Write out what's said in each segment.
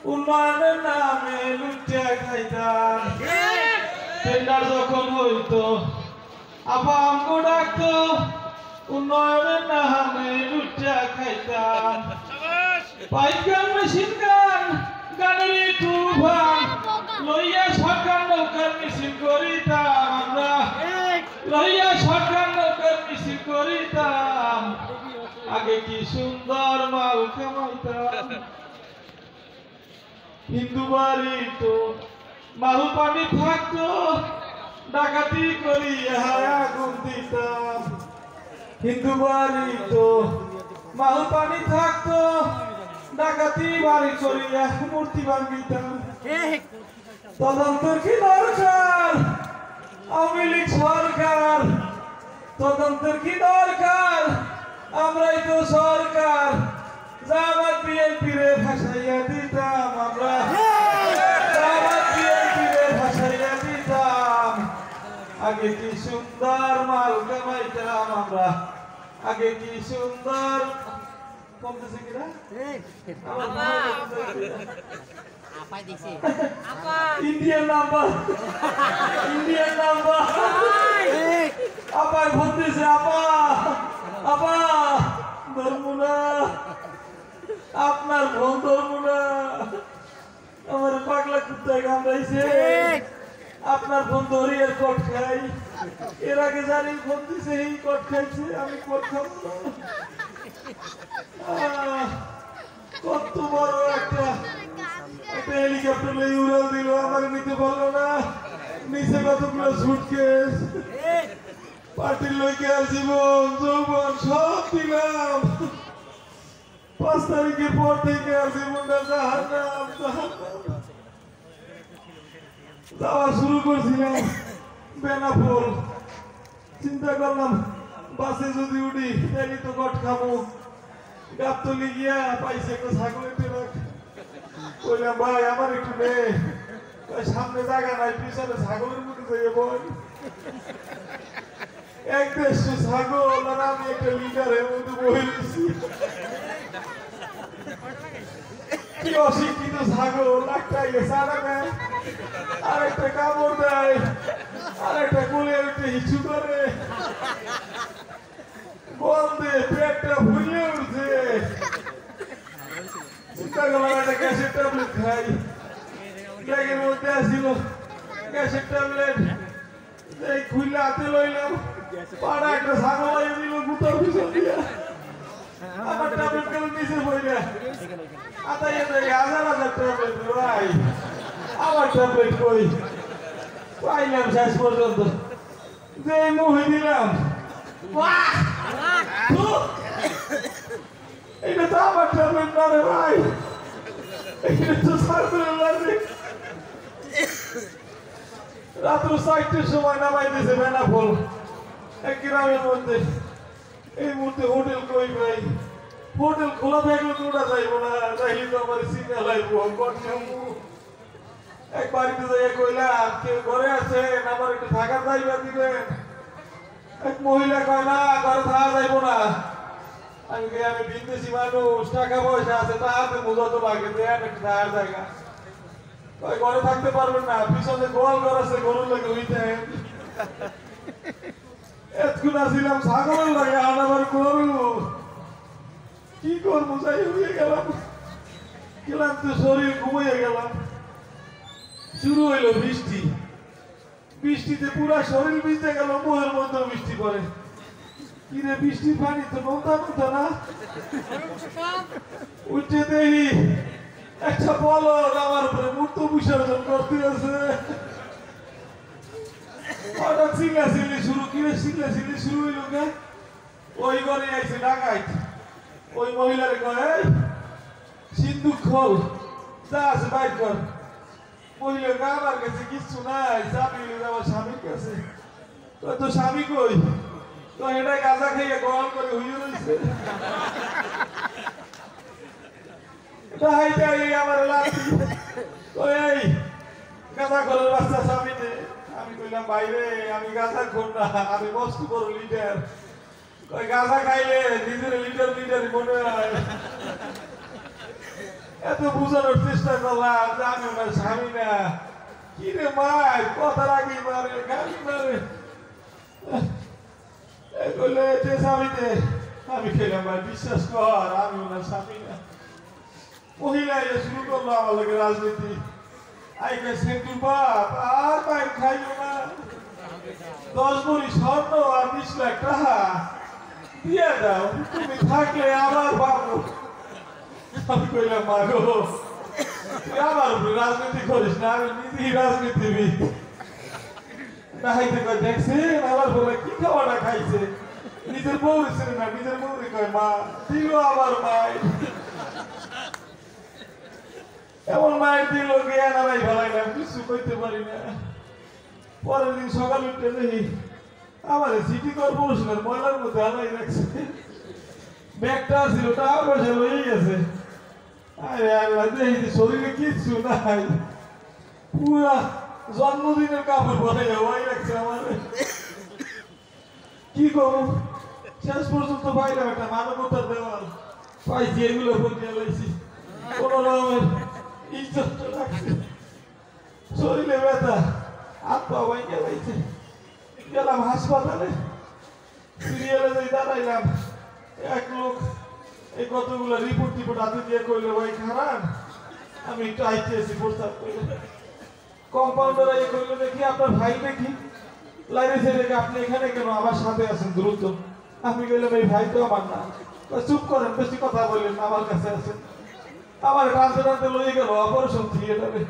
উন্নয়নের নামে লুটিয়া খাইতাম টেন্ডার যখন হইতো আপা আমগো ডাকতো উন্নয়নের নামে লুটিয়া খাইতাম পাইকান মেশিন গান গানের তুফান লইয়া সরকার নৌকার মিছিল করিতাম আমরা লইয়া সরকার নৌকার মিছিল করিতাম আগে কি সুন্দর মাল কামাইতাম হিন্দু বাড়ি তো মাল পানি থাকতো ডাকাতি করি আগুন দিতাম হিন্দু বাড়ি তো মাল পানি থাকতো ডাকাতি বাড়ি করিয়া মূর্তি ভাঙিতাম তদন্তের কি দরকার আওয়ামী লীগ সরকার তদন্তের কি দরকার আমরাই তো সরকার জামাত বিএনপি রে ভাসাইয়া দিতাম আমরা জামাত বিএনপি রে ভাসাইয়া দিতাম আগে কি সুন্দর মাল কামাইতাম আমরা আগে কি সুন্দর কমতেছে কিনা ইন্ডিয়ান নাম্বার ইন্ডিয়ান নাম্বার আপা ফোন দিছে আপা আপা ধর্মুনা আপনার ফোন ধর্মুনা আমার পাগলা কুত্তায় কামড়াইছে আপনার ফোন ধরি এর কট খাই এর আগে জানি ফোন দিছে এই কট খাইছে আমি কট খাবো কত বড় একটা হেলিকপ্টার লই উড়াল দিল আমার নিতে পারলো না নিচে কতগুলো সুটকেস পার্টির লইকে জীবন যৌবন সব দিলাম 5 তারিখের পর থেকে আর জীবনটা জাহান্নাম যাওয়া শুরু করছিলাম বেনাপোল চিন্তা করলাম বাসে যদি উঠি তাহলে তো কট খাবো গাবতলি গিয়া পাইছে একটা ছাগলের টেরাক কইলাম ভাই আমার একটু নে সামনে জায়গা নাই পিছনে ছাগলের মধ্যে যাইয়ে বল এক দেড়শো ছাগল আর আমি একটা লিডারের মধ্যে বই দিছি কি অশিক্ষিত ছাগল একটা সারা দেয় আর একটা কামড় দেয় আর একটা কোলে একটা হিচু করে বল দে পেটটা ভুলে উঠছে চিন্তা করলাম একটা গ্যাসের ট্যাবলেট খাই ব্যাগের মধ্যে আসছিল গ্যাসের ট্যাবলেট এই খুললে হাতে লইলাম পাড়া একটা ছাগল লাগিয়ে দিল গুতার পিছন দিয়া আমার ট্যাবলেট গুলো নিচে পড়ে আতাই হাজার হাজার ট্যাবলেট ভাই আমার ট্যাবলেট কই পাইলাম শেষ পর্যন্ত যে মুহে দিলাম এটা তো আমার ট্যাবলেট না রে ভাই এটা তো ছাগলের লাগে রাত্র 4টার সময় নামাই দিয়েছে বেনাপোল এক গ্রামের মধ্যে এই মুহূর্তে হোটেল কই ভাই হোটেল খোলা থাকলে তো ওটা যাইব না যাইলে তো আমার সিগন্যাল আইব এক বাড়িতে যাই কইলাম কেউ ঘরে আছেন আমার একটু থাকার যাইবা দিবেন এক মহিলা কয় না ঘরে থাকা যাইব না আমি বিদেশি মানুষ টাকা পয়সা আছে তা হাতে বোঝা তো লাগে দেন একটু থাকার জায়গা ঘরে থাকতে পারবেন না পিছনে গোয়াল ঘর আছে গরুর লাগে হইতেন এতক্ষণ আসছিলাম ছাগলের লাগে আনাবার গরু কি করবো যাই হয়ে গেলাম গেলাম তো শরীর ঘুমিয়ে গেলাম শুরু হইলো বৃষ্টি বৃষ্টিতে পুরা শরীর ভিজতে গেল মুহের মধ্যেও বৃষ্টি পড়ে কিরে বৃষ্টির পানি তো নোংরা মতো না উঠে দেখি একটা বলদ আমার উপরে মূর্ত বিসর্জন করতে আছে হঠাৎ চিল্লাচিল্লি শুরু কিরে চিল্লাচিল্লি শুরু হইল কে ওই ঘরে আইছে ডাকাইত ওই মহিলারে কয় সিন্ধুক খোল যা আছে বাইর কর মহিলা আমার কাছে কিচ্ছু নাই চাবি আমার স্বামীর কাছে তো স্বামী কই তো এটা গাঁজা খাইয়ে গরম করে হইয়ে রয়েছে আমার গাঁজা খোলের বাচ্চা স্বামীতে আমি কইলাম বাইরে আমি গাঁজা খোল না আমি মস্ত বড় লিডার গাঁজা খাইলে নিজের লিডার মনে হয় এত বুঝানোর চেষ্টা করলাম যে আমি ওনার স্বামী না। কি রে মায় কথার আগেই মারে গালি মারে বললে যে স্বামীতে আমি খেলাম ভাই বিশ্বাস কর আমি ওনার স্বামী না। মহিলা শুরু করলো আমার লোকের রাজনীতি আইকে সেন্টুর বাপ আর মায়ের খাইল না 10 ভরি স্বর্ণ আর 20 লাখ টাকা দিয়ে দাও তুমি থাকলে আবার পাবো। আমি কইলাম মা গো তুই আমার উপরে রাজনীতি করিস না আমি নিজেই রাজনীতিবিদ। দেখছে আমার বলে কি খাওয়াটা খাইছে নিজের বউ ছিল না নিজের বউরে কয় মা দিল আমার মায়ের এমন মায়ের দিল গিয়ে নারাই ভালাইলাম কিছু কইতে পারি না। পরের দিন সকাল উঠতে দেখি আমার সিটি কর্পোরেশনের ময়লার মধ্যে হালাই রাখছে ব্যাগটা ছিল টাকা পয়সা লইয়ে গেছে। আরে আল্লাহ দেখি শরীরে কিচ্ছু নাই পুরা জন্মদিনের কাপড় পরে ওই রাখছে আমার। কি করবো শেষ পর্যন্ত পাইলাম একটা মানবতার দেওয়াল পাইছি এগুলো বলিয়ে লাইছি কোন রকমের ইজ্জত রাখছে। শরীরে ব্যথা হাত পা ভাইকে লাইছে গেলাম হাসপাতালে সিরিয়ালে যাই দাঁড়াইলাম এক লোক এই কতগুলো রিপোর্ট হাতে দিয়ে কইলো ভাই খারাপ আমি একটু আইতেছি প্রস্তাব করলে কম্পাউন্ডার এই কইলো দেখি আপনার ভাই দেখি লাইনে দেখে আপনি এখানে কেন আমার সাথে আছেন দ্রুত। আমি কইলাম এই ভাই তো আমার না। চুপ করেন বেশি কথা বললেন আমার কাছে আছেন। আমার কাছে টানতে লয়ে গেল অপারেশন থিয়েটারে।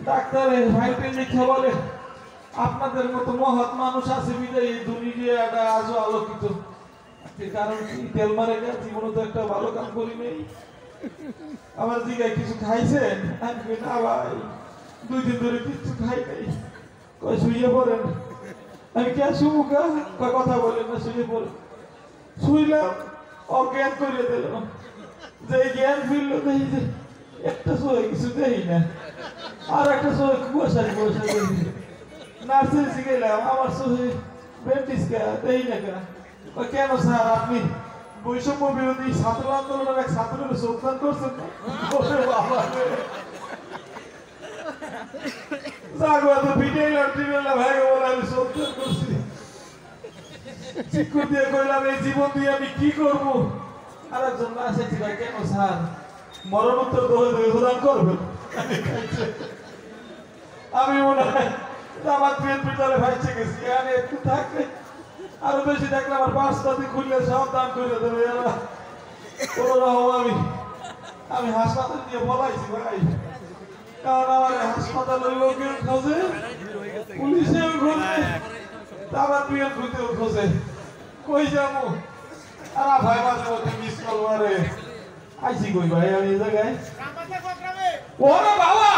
ডাক্তারের ভাইকে লিখে বলে আপনাদের মতো মহৎ মানুষ আছে বিদায় এই দুনিয়াটা আজও আলোকিত। কারণ কি তেল মারে জীবনে তো একটা ভালো কাম করি নেই। আমার দিকে কিছু খাইছেন আমি না ভাই 2 দিন ধরে কিছু খাই নাই। কয় শুয়ে পড়েন। আমি কে শুমুকা কয় কথা বলেন না শুয়ে পড়েন। শুইলাম অজ্ঞান করে দিল যে জ্ঞান ফিরল দেখি যে একটা সময় কিছু দেই না আর একটা সময় কুয়াশারি দেখি নার্সের শিখাইলাম আমার সহে ব্যান্ডিস দেই না কেন। কেন স্যার আপনি বৈষম্য বিরোধী ছাত্র আন্দোলনের এক ছাত্রের যোগদান করছেন জীবন দিয়ে আমি কি করবো। আর একজন আসেছি ভাই কেন স্যার মরণোত্তর প্রদান করবেন। আমি মনে হয় আমার ট্রেন ভিতরে ভাইছে গেছি আমি একটু থাকলে আরো বেশি দেখলে আমার 5 খুললে সব দান করে দেবে। আমি হাসপাতাল দিয়ে বলাইছি ভাই কারণ আমার হাসপাতালের লোকের খোঁজে পুলিশেও খোঁজে আবার বিয়ের খুঁজেও খোঁজে কই যাবো। আর ভাই মাঝে মধ্যে মিস কল মারে আইছি কই ভাই আমি এই জায়গায় ওরে বাবা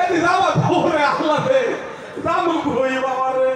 এদি যাবো ওরে আল্লাহ রে যাবো কই বাবা রে